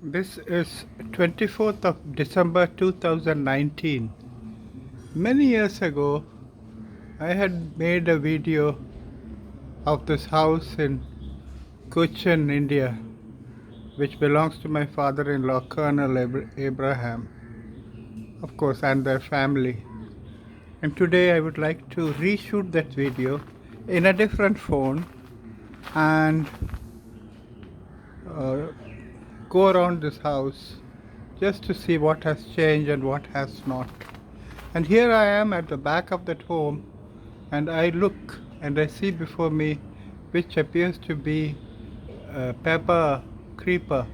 This is 24th of December 2019. Many years ago, I had made a video of this house in Cochin, India, which belongs to my father-in-law, Colonel Abraham, of course, and their family. And today I would like to reshoot that video in a different phone and uh, go around this house just to see what has changed and what has not. And here I am at the back of that home, and I look and I see before me which appears to be a pepper creeper,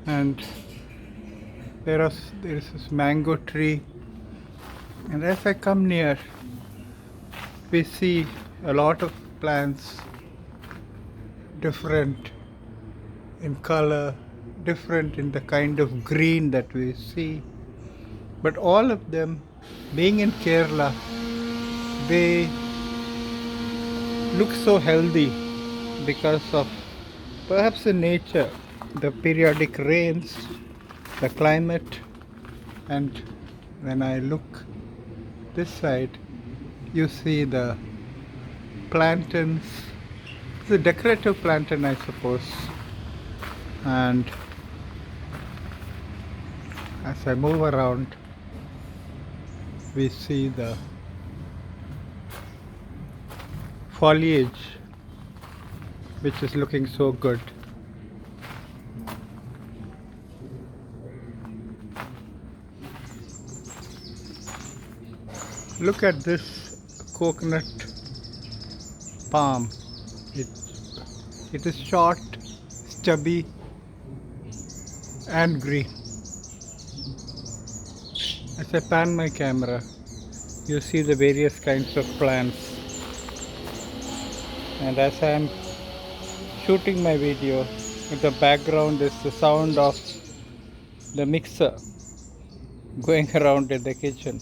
and there is this mango tree, and as I come near we see a lot of plants, different in color, different in the kind of green that we see, but all of them, being in Kerala, they look so healthy because of perhaps the nature, the periodic rains, the climate. And when I look this side, you see the plantains. It's a decorative plantain, I suppose. And as I move around, we see the foliage, which is looking so good. Look at this coconut palm. It, it is short, stubby, and green. As I pan my camera, you see the various kinds of plants. And as I am shooting my video, in the background is the sound of the mixer going around in the kitchen.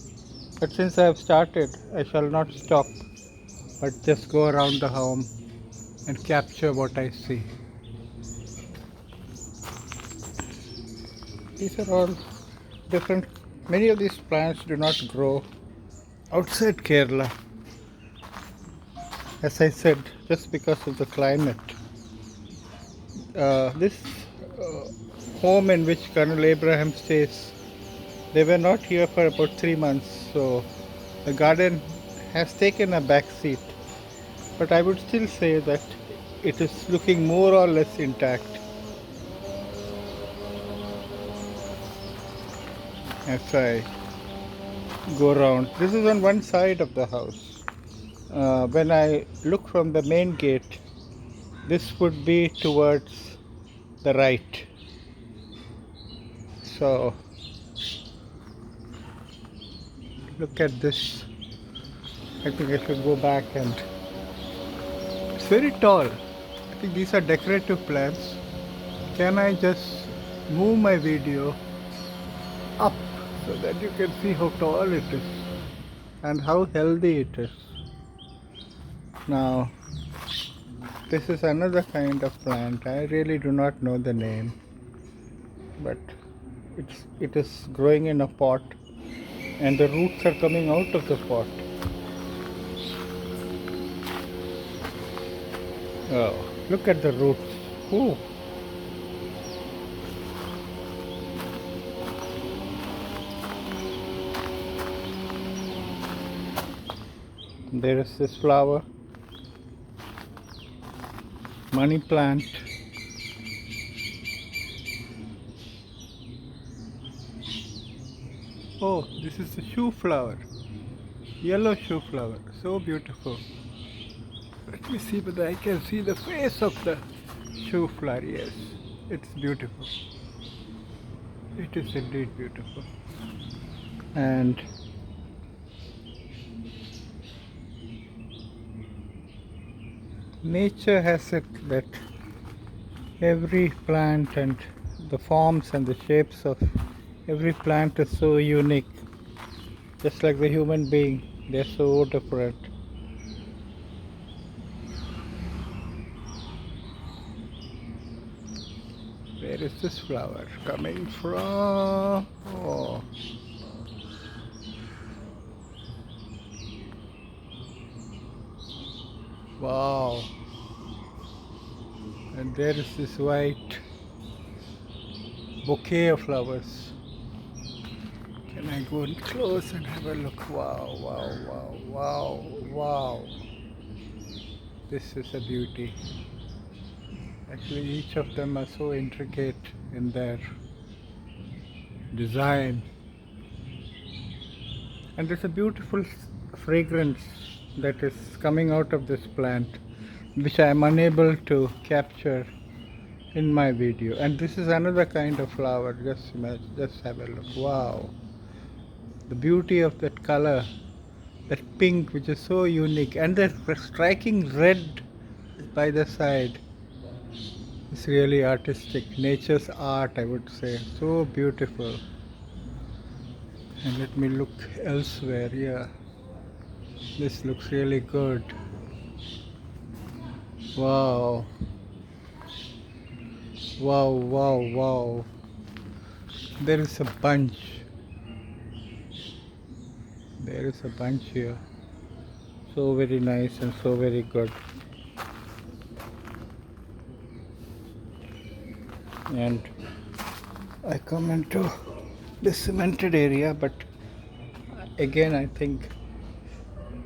But since I have started, I shall not stop, but just go around the home and capture what I see. These are all different. Many of these plants do not grow outside Kerala, as I said, just because of the climate. This home in which Colonel Abraham stays, they were not here for about 3 months, so the garden has taken a back seat. But I would still say that it is looking more or less intact. As I go around, this is on one side of the house. When I look from the main gate, this would be towards the right. So look at this. I think I should go back, and it's very tall. I think these are decorative plants. Can I just move my video up so that you can see how tall it is and how healthy it is? Now, this is another kind of plant. I really do not know the name, but it is growing in a pot, and the roots are coming out of the pot. Oh, look at the roots. Ooh. There is this flower, money plant. Oh, this is the shoe flower, yellow shoe flower, so beautiful. Let me see whether I can see the face of the shoe flower. Yes, it's beautiful. It is indeed beautiful. And nature has it that every plant and the forms and the shapes of every plant is so unique. Just like the human being, they're so different. Very Where is this flower coming from? Oh, wow. And there is this white bouquet of flowers. Can I go in close and have a look? Wow, wow, wow, wow, wow. This is a beauty. Actually, each of them are so intricate in their design. And there's a beautiful fragrance that is coming out of this plant, which I am unable to capture in my video. And this is another kind of flower. Just imagine, just have a look. Wow. The beauty of that color, that pink, which is so unique, and the striking red by the side. It's really artistic. Nature's art, I would say. So beautiful. And let me look elsewhere. Yeah, this looks really good. Wow. Wow, wow, wow. There is a bunch. There is a bunch here. So very nice and so very good. And I come into this cemented area, but again I think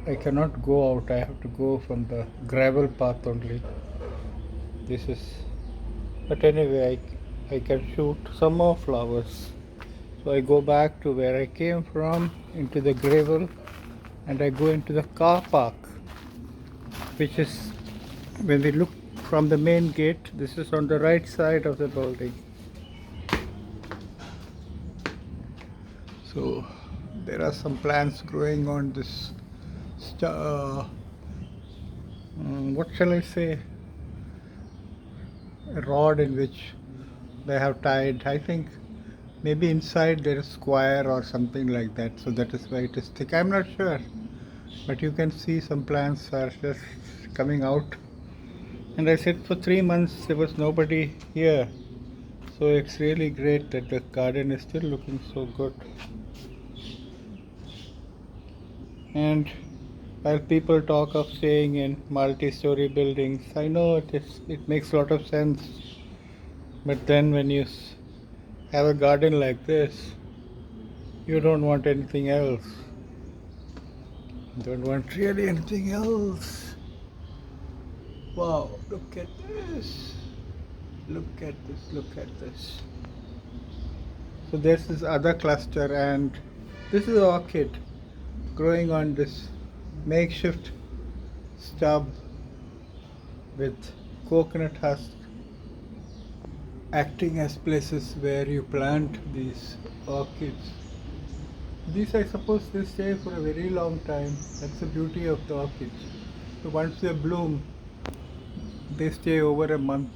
I cannot go out. I have to go from the gravel path only. This is, but anyway, I can shoot some more flowers. So I go back to where I came from, into the gravel, and I go into the car park, which is, when we look from the main gate, this is on the right side of the building. So there are some plants growing on this, what shall I say, a rod in which they have tied, I think maybe inside there is square or something like that, so that is why it is thick. I'm not sure, but you can see some plants are just coming out. And I said for 3 months there was nobody here, so it's really great that the garden is still looking so good. And while people talk of staying in multi-story buildings, I know it makes a lot of sense, but then when you have a garden like this, you don't want anything else. You don't want really anything else. Wow, look at this. Look at this, look at this. So there's this other cluster, and this is orchid growing on this makeshift stub with coconut husk, acting as places where you plant these orchids. These, I suppose, they stay for a very long time. That's the beauty of the orchids. So once they bloom, they stay over a month.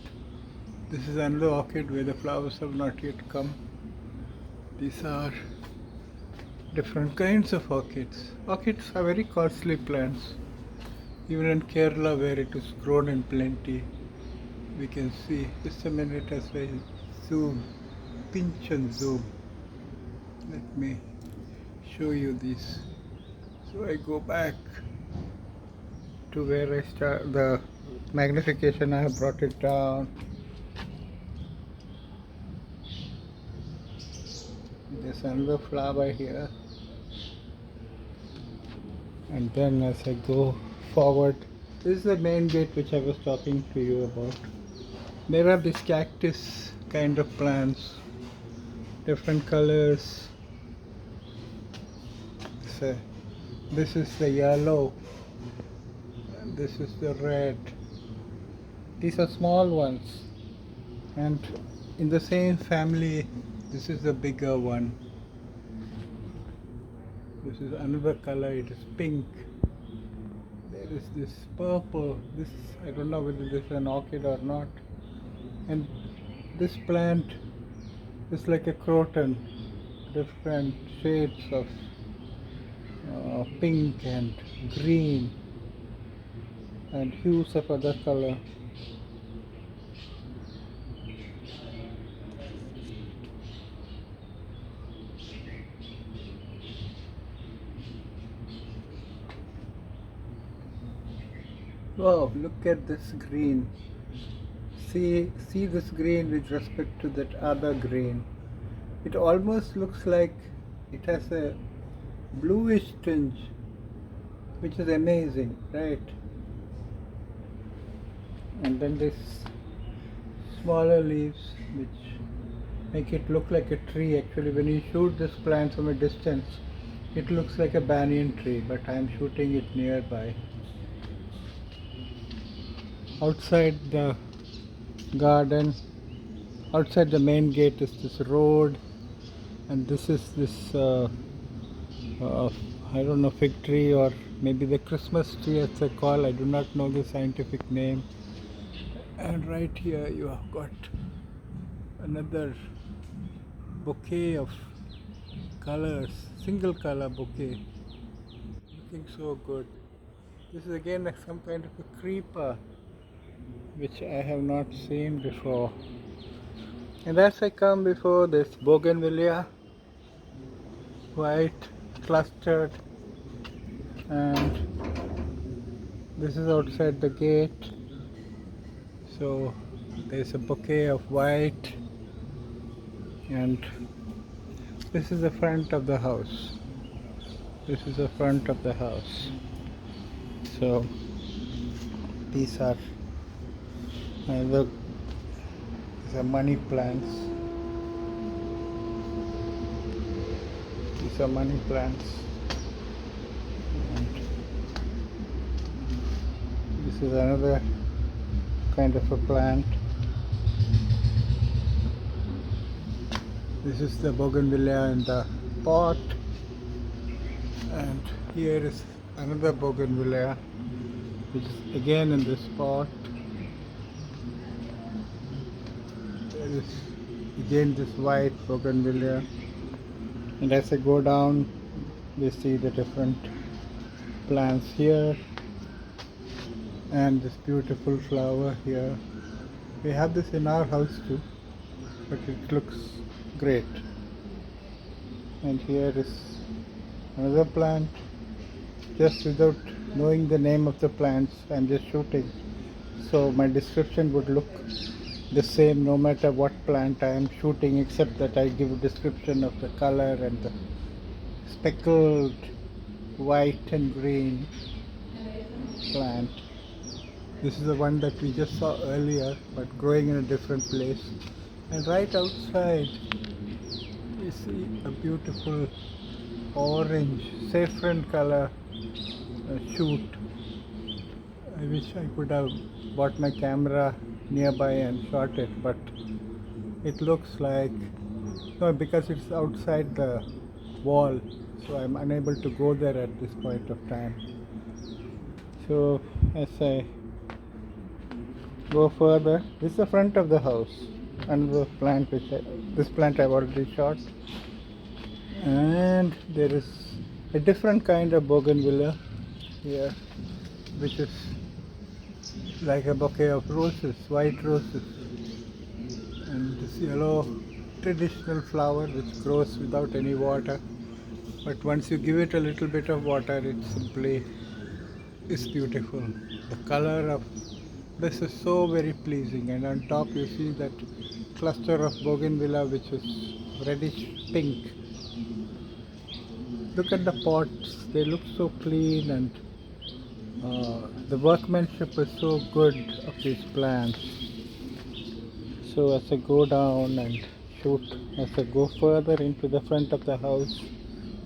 This is another orchid where the flowers have not yet come. These are different kinds of orchids. Orchids are very costly plants. Even in Kerala, where it is grown in plenty, we can see. Just a minute as I zoom, pinch and zoom. Let me show you this. So I go back to where I start. The magnification, I have brought it down. There's another flower here. And then as I go forward, this is the main gate which I was talking to you about. There are these cactus kind of plants, different colors. So this is the yellow, and this is the red. These are small ones, and in the same family, this is the bigger one. This is another color, it is pink. There is this purple. This, I don't know whether this is an orchid or not. And this plant is like a croton, different shades of pink and green and hues of other color. Wow, look at this green. See this green with respect to that other green. It almost looks like it has a bluish tinge, which is amazing, right? And then this smaller leaves which make it look like a tree. Actually, when you shoot this plant from a distance, it looks like a banyan tree, but I am shooting it nearby. Outside the garden, outside the main gate is this road, and this is this uh, I don't know, fig tree, or maybe the Christmas tree as they call. I do not know the scientific name. And right here you have got another bouquet of colors, single color bouquet, looking so good. This is again like some kind of a creeper which I have not seen before. And as I come before this bougainvillea, white, clustered, and this is outside the gate. So there's a bouquet of white, and this is the front of the house. This is the front of the house. So these are the these are money plants. These are money plants. And this is another kind of a plant. This is the bougainvillea in the pot, and here is another bougainvillea which is again in this pot. There is again this white bougainvillea, and as I go down we see the different plants here, and this beautiful flower here. We have this in our house too, but it looks great. And here is another plant. Just without knowing the name of the plants, I'm just shooting, so my description would look the same no matter what plant I am shooting, except that I give a description of the color and the speckled white and green plant. This is the one that we just saw earlier, but growing in a different place. And right outside you see a beautiful orange saffron color shoot. I wish I could have bought my camera nearby and shot it, but it looks like, no, because it's outside the wall, so I'm unable to go there at this point of time. So as I go further, this is the front of the house, another plant this plant I've already shot, and there is a different kind of bougainvillea here, which is like a bouquet of roses, white roses, and this yellow traditional flower which grows without any water, but once you give it a little bit of water, it simply is beautiful. The color of this is so very pleasing, and on top you see that cluster of bougainvillea which is reddish pink. Look at the pots, they look so clean, and the workmanship is so good of these plants. So as I go down and shoot, as I go further into the front of the house,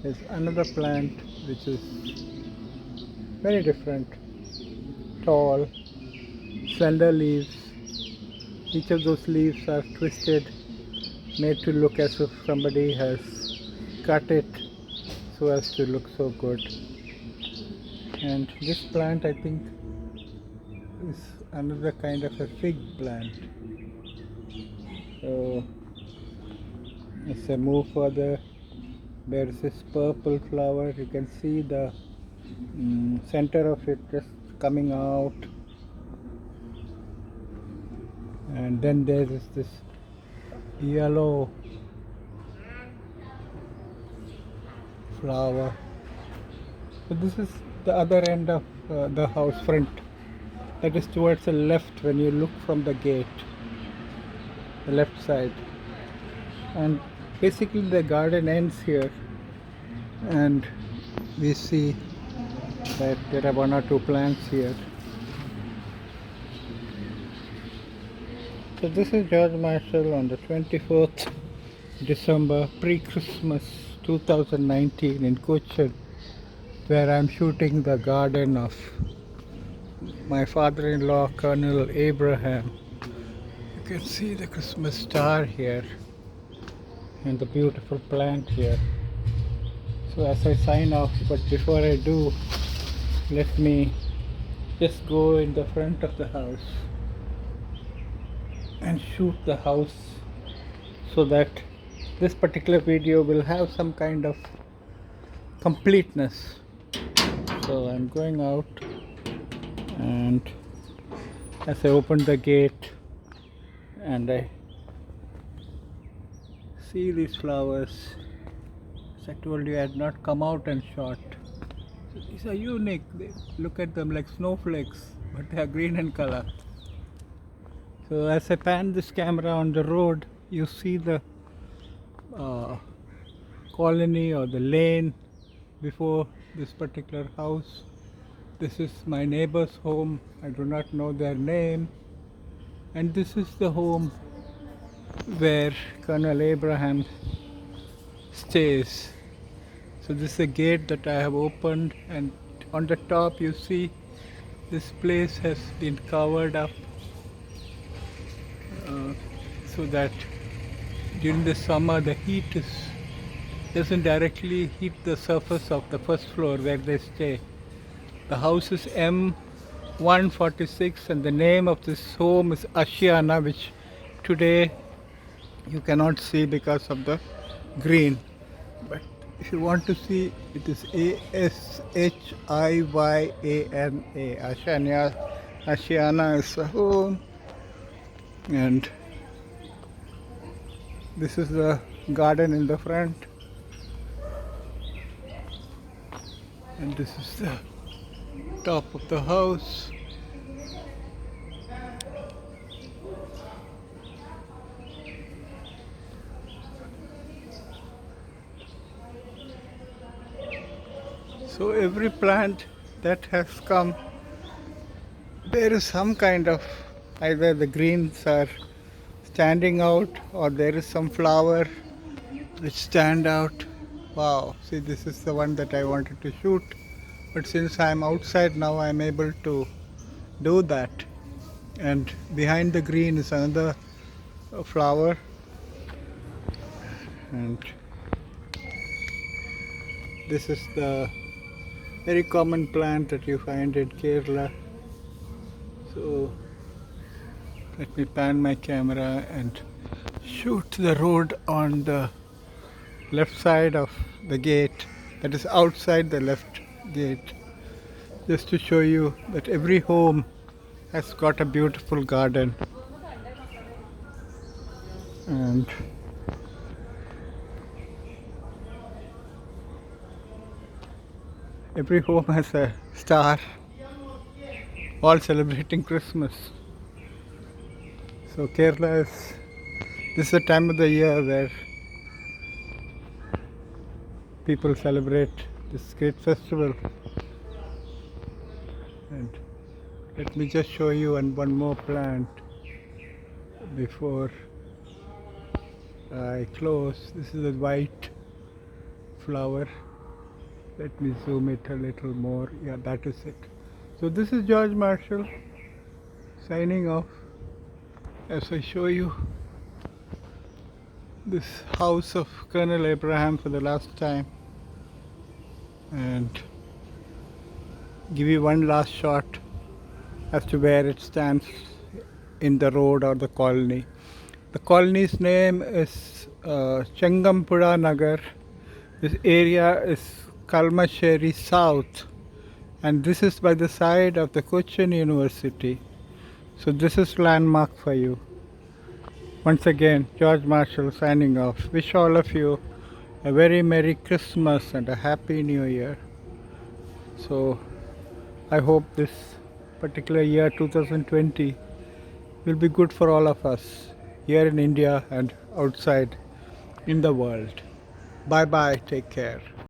there's another plant which is very different, tall, slender leaves. Each of those leaves are twisted, made to look as if somebody has cut it so as to look so good. And this plant, I think, is another kind of a fig plant. So as I move further, there is this purple flower. You can see the center of it just coming out, and then there is this yellow flower. So this is the other end of the house front. That is towards the left when you look from the gate, the left side. And basically the garden ends here, and we see that there are one or two plants here. So this is George Marshall on the 24th December, pre-Christmas 2019 in Cochin, where I'm shooting the garden of my father-in-law, Colonel Abraham. You can see the Christmas star here and the beautiful plant here. So as I sign off, but before I do, let me just go in the front of the house and shoot the house so that this particular video will have some kind of completeness. So I'm going out, and as I open the gate and I see these flowers, as I told you, I had not come out and shot. So these are unique. They look at them like snowflakes, but they are green in color. So as I pan this camera on the road, you see the colony or the lane before this particular house. This is my neighbor's home. I do not know their name. And this is the home where Colonel Abraham stays. So this is a gate that I have opened, and on the top you see this place has been covered up so that during the summer the heat doesn't directly hit the surface of the first floor where they stay. The house is M146 and the name of this home is Ashiana, which today you cannot see because of the green. But if you want to see, it is Ashiana. Ashiana is a home. And this is the garden in the front, and this is the top of the house. So every plant that has come, there is some kind of, either the greens are standing out or there is some flower which stand out. Wow, see, this is the one that I wanted to shoot, but since I'm outside now, I'm able to do that. And behind the green is another flower, and this is the very common plant that you find in Kerala. So let me pan my camera and shoot the road on the left side of the gate, that is outside the left gate, just to show you that every home has got a beautiful garden. And every home has a star, all celebrating Christmas. So Kerala this is the time of the year where people celebrate this great festival. And let me just show you one more plant before I close. This is a white flower. Let me zoom it a little more. Yeah, that is it. So this is George Marshall signing off as I show you this house of Colonel Abraham for the last time, and give you one last shot as to where it stands in the road or the colony. The colony's name is Changampura Nagar. This area is Kalmasheri South, and this is by the side of the Cochin University. So this is landmark for you. Once again, George Marshall signing off. Wish all of you a very Merry Christmas and a Happy New Year. So I hope this particular year 2020 will be good for all of us here in India and outside in the world. Bye bye. Take care.